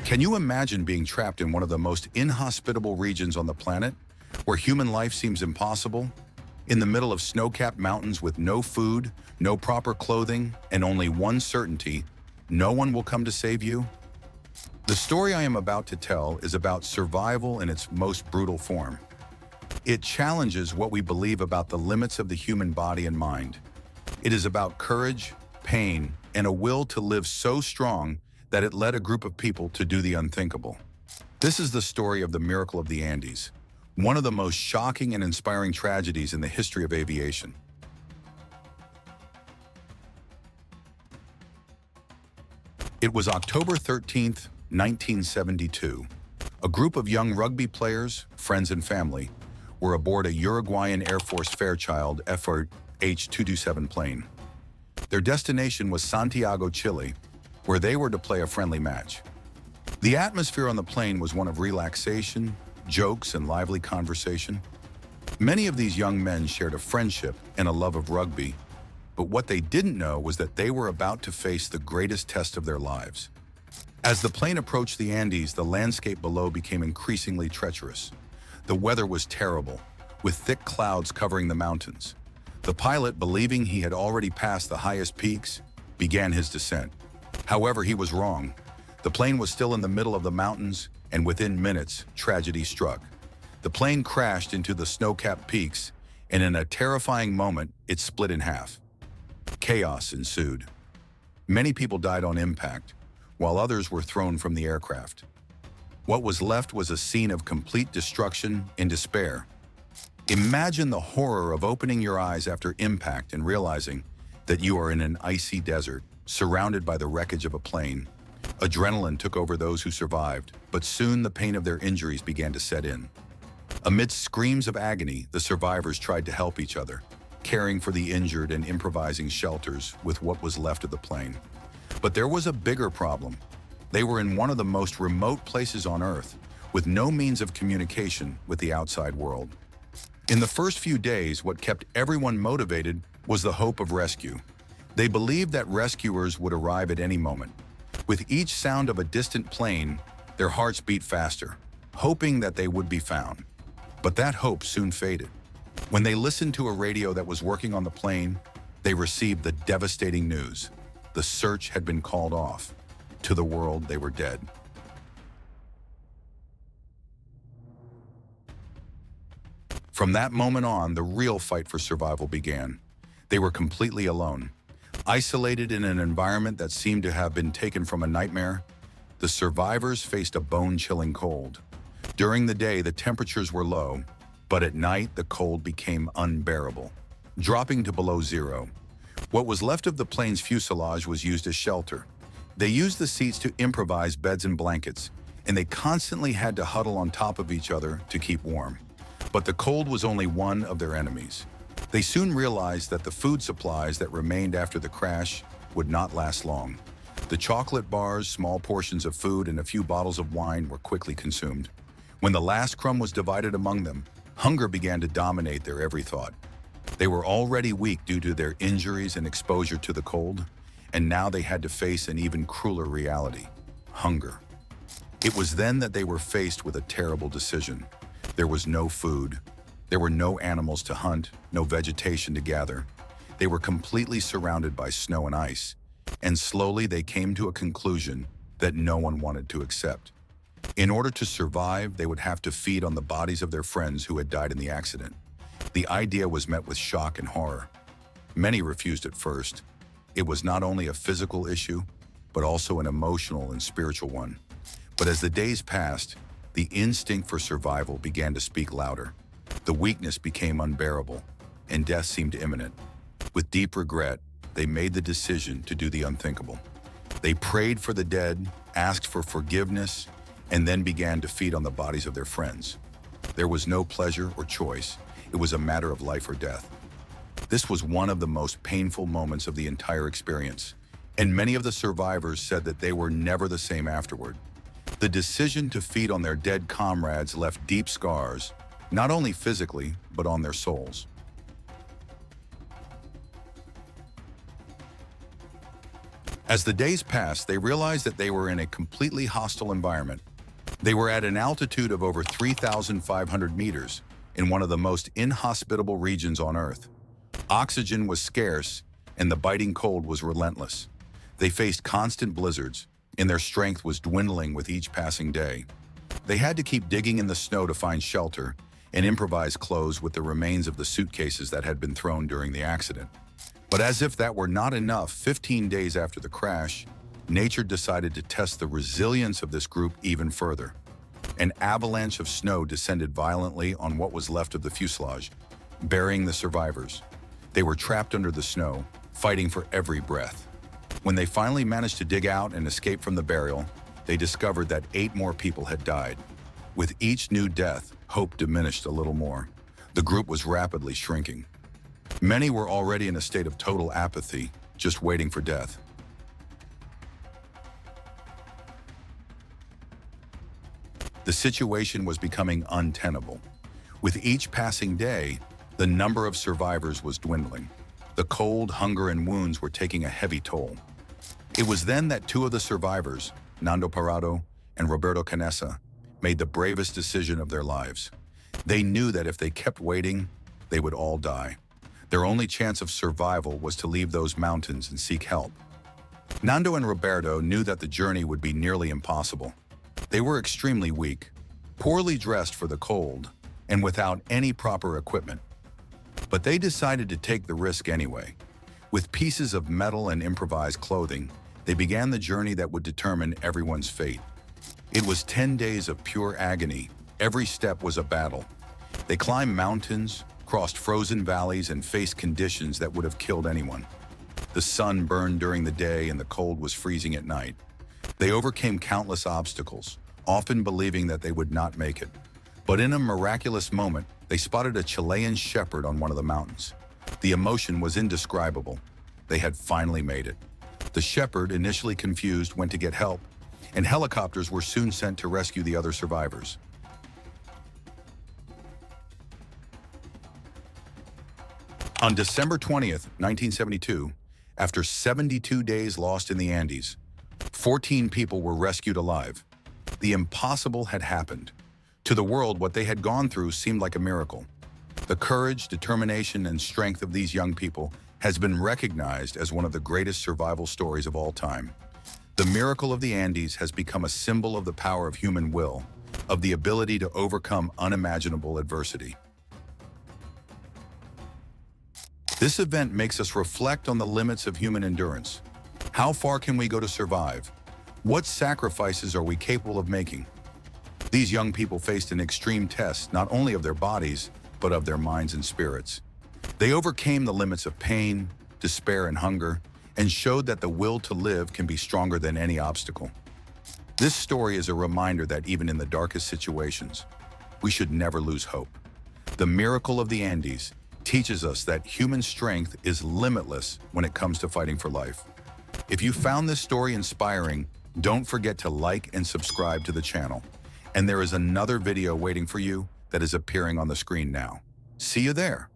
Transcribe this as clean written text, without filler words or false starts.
Can you imagine being trapped in one of the most inhospitable regions on the planet, where human life seems impossible? In the middle of snow-capped mountains with no food, no proper clothing, and only one certainty: no one will come to save you? The story I am about to tell is about survival in its most brutal form. It challenges what we believe about the limits of the human body and mind. It is about courage, pain, and a will to live so strong that it led a group of people to do the unthinkable. This is the story of the miracle of the Andes, one of the most shocking and inspiring tragedies in the history of aviation. It was October 13th, 1972. A group of young rugby players, friends and family, were aboard a Uruguayan Air Force Fairchild FH-227 plane. Their destination was Santiago, Chile, where they were to play a friendly match. The atmosphere on the plane was one of relaxation, jokes, and lively conversation. Many of these young men shared a friendship and a love of rugby, but what they didn't know was that they were about to face the greatest test of their lives. As the plane approached the Andes, the landscape below became increasingly treacherous. The weather was terrible, with thick clouds covering the mountains. The pilot, believing he had already passed the highest peaks, began his descent. However, he was wrong. The plane was still in the middle of the mountains, and within minutes, tragedy struck. The plane crashed into the snow-capped peaks, and in a terrifying moment, it split in half. Chaos ensued. Many people died on impact, while others were thrown from the aircraft. What was left was a scene of complete destruction and despair. Imagine the horror of opening your eyes after impact and realizing that you are in an icy desert, surrounded by the wreckage of a plane. Adrenaline took over those who survived, but soon the pain of their injuries began to set in. Amidst screams of agony, the survivors tried to help each other, caring for the injured and improvising shelters with what was left of the plane. But there was a bigger problem. They were in one of the most remote places on Earth, with no means of communication with the outside world. In the first few days, what kept everyone motivated was the hope of rescue. They believed that rescuers would arrive at any moment. With each sound of a distant plane, their hearts beat faster, hoping that they would be found. But that hope soon faded. When they listened to a radio that was working on the plane, they received the devastating news. The search had been called off. To the world, they were dead. From that moment on, the real fight for survival began. They were completely alone. Isolated in an environment that seemed to have been taken from a nightmare, the survivors faced a bone-chilling cold. During the day, the temperatures were low, but at night, the cold became unbearable, dropping to below zero. What was left of the plane's fuselage was used as shelter. They used the seats to improvise beds and blankets, and they constantly had to huddle on top of each other to keep warm. But the cold was only one of their enemies. They soon realized that the food supplies that remained after the crash would not last long. The chocolate bars, small portions of food, and a few bottles of wine were quickly consumed. When the last crumb was divided among them, hunger began to dominate their every thought. They were already weak due to their injuries and exposure to the cold, and now they had to face an even crueler reality: hunger. It was then that they were faced with a terrible decision. There was no food. There were no animals to hunt, no vegetation to gather. They were completely surrounded by snow and ice, and slowly they came to a conclusion that no one wanted to accept. In order to survive, they would have to feed on the bodies of their friends who had died in the accident. The idea was met with shock and horror. Many refused at first. It was not only a physical issue, but also an emotional and spiritual one. But as the days passed, the instinct for survival began to speak louder. The weakness became unbearable, and death seemed imminent. With deep regret, they made the decision to do the unthinkable. They prayed for the dead, asked for forgiveness, and then began to feed on the bodies of their friends. There was no pleasure or choice. It was a matter of life or death. This was one of the most painful moments of the entire experience, and many of the survivors said that they were never the same afterward. The decision to feed on their dead comrades left deep scars, not only physically, but on their souls. As the days passed, they realized that they were in a completely hostile environment. They were at an altitude of over 3,500 meters in one of the most inhospitable regions on Earth. Oxygen was scarce, and the biting cold was relentless. They faced constant blizzards, and their strength was dwindling with each passing day. They had to keep digging in the snow to find shelter and improvise clothes with the remains of the suitcases that had been thrown during the accident. But as if that were not enough, 15 days after the crash, nature decided to test the resilience of this group even further. An avalanche of snow descended violently on what was left of the fuselage, burying the survivors. They were trapped under the snow, fighting for every breath. When they finally managed to dig out and escape from the burial, they discovered that 8 more people had died. With each new death, hope diminished a little more. The group was rapidly shrinking. Many were already in a state of total apathy, just waiting for death. The situation was becoming untenable. With each passing day, the number of survivors was dwindling. The cold, hunger, and wounds were taking a heavy toll. It was then that 2 of the survivors, Nando Parado and Roberto Canessa, made the bravest decision of their lives. They knew that if they kept waiting, they would all die. Their only chance of survival was to leave those mountains and seek help. Nando and Roberto knew that the journey would be nearly impossible. They were extremely weak, poorly dressed for the cold, and without any proper equipment. But they decided to take the risk anyway. With pieces of metal and improvised clothing, they began the journey that would determine everyone's fate. It was 10 days of pure agony. Every step was a battle. They climbed mountains, crossed frozen valleys, and faced conditions that would have killed anyone. The sun burned during the day and the cold was freezing at night. They overcame countless obstacles, often believing that they would not make it. But in a miraculous moment, they spotted a Chilean shepherd on one of the mountains. The emotion was indescribable. They had finally made it. The shepherd, initially confused, went to get help, and helicopters were soon sent to rescue the other survivors. On December 20th, 1972, after 72 days lost in the Andes, 14 people were rescued alive. The impossible had happened. To the world, what they had gone through seemed like a miracle. The courage, determination, and strength of these young people has been recognized as one of the greatest survival stories of all time. The miracle of the Andes has become a symbol of the power of human will, of the ability to overcome unimaginable adversity. This event makes us reflect on the limits of human endurance. How far can we go to survive? What sacrifices are we capable of making? These young people faced an extreme test, not only of their bodies, but of their minds and spirits. They overcame the limits of pain, despair, and hunger, and showed that the will to live can be stronger than any obstacle. This story is a reminder that even in the darkest situations, we should never lose hope. The miracle of the Andes teaches us that human strength is limitless when it comes to fighting for life. If you found this story inspiring, don't forget to like and subscribe to the channel. And there is another video waiting for you that is appearing on the screen now. See you there.